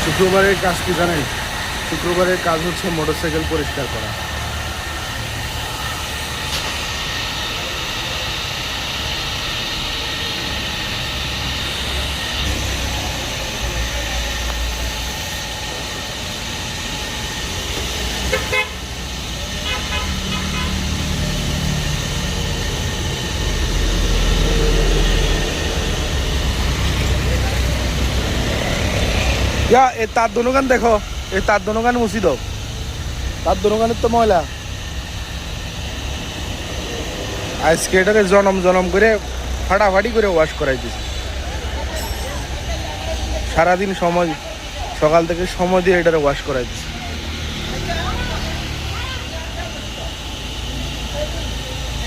শুক্রবারের কাজ কি জানেন? শুক্রবারের কাজ হচ্ছে মোটরসাইকেল পরিষ্কার করা। এ তার দোকান দেখো, এই তার দোকান মুছি দাও। তার দোকানের তো ময়লা। আজকে এটাকে জনম জনম করে ফাটাফাটি করে ওয়াশ করাই দিছি। সারাদিন সময়, সকাল থেকে সময় দিয়ে এটাকে ওয়াশ করাই দিছি।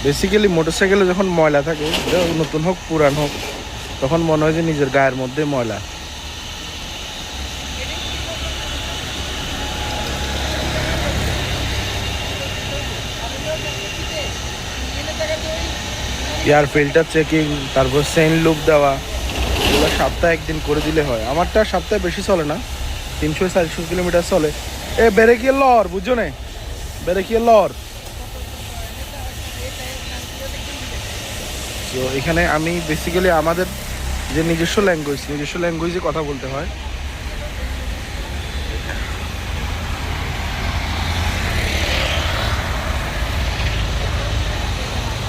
বেসিক্যালি মোটরসাইকেলে যখন ময়লা থাকে, নতুন হোক পুরান হোক, তখন মনে হয় যে নিজের গায়ের মধ্যে ময়লা। এয়ার ফিল্টার চেকিং, তারপর সেন লুপ দেওয়া, এগুলো সপ্তাহে একদিন করে দিলে হয়। আমারটা সপ্তাহে বেশি চলে না, 300-400 কিলোমিটার চলে। এ বেরেকিয়ে লর, বুঝছো না? বেরেকিয়ে লর। তো এখানে আমি বেসিক্যালি আমাদের যে নিজস্ব ল্যাঙ্গুয়েজে কথা বলতে হয়।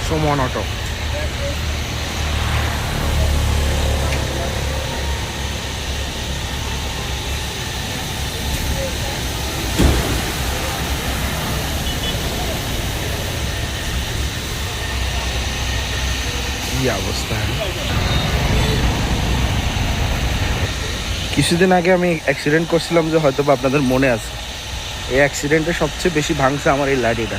সুমন অটো। কি অবস্থা! কিছুদিন আগে আমি অ্যাক্সিডেন্ট করছিলাম, যে হয়তো বা আপনাদের মনে আছে। এই অ্যাক্সিডেন্টে সবচেয়ে বেশি ভাঙছে আমার এই লাইটটা।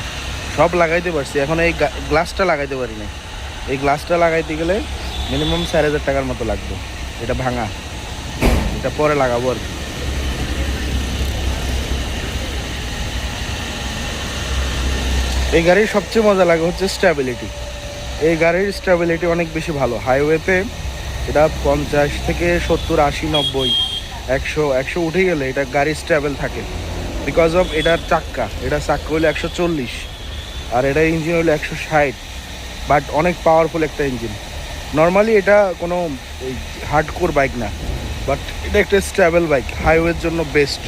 সব লাগাইতে পারছি, এখন এই গ্লাসটা লাগাইতে পারি না। এই গ্লাসটা লাগাইতে গেলে মিনিমাম 4000 টাকার মতো লাগবে। এটা ভাঙা, এটা পরে লাগাবো আর কি। এই গাড়ির সবচেয়ে মজা লাগে হচ্ছে স্ট্যাবিলিটি। এই গাড়ির স্ট্যাবিলিটি অনেক বেশি ভালো। হাইওয়েতে এটা 50 থেকে 70, 80, 90, 100 উঠে গেলে এটা গাড়ি স্ট্যাবেল থাকে। বিকজ অফ এটার চাক্কা হলো 140, আর এটা ইঞ্জিন হলো 160। বাট অনেক পাওয়ারফুল একটা ইঞ্জিন। নর্মালি এটা কোনো হার্ডকোর বাইক না, বাট এটা একটা স্ট্যাবেল বাইক, হাইওয়ের জন্য বেস্ট।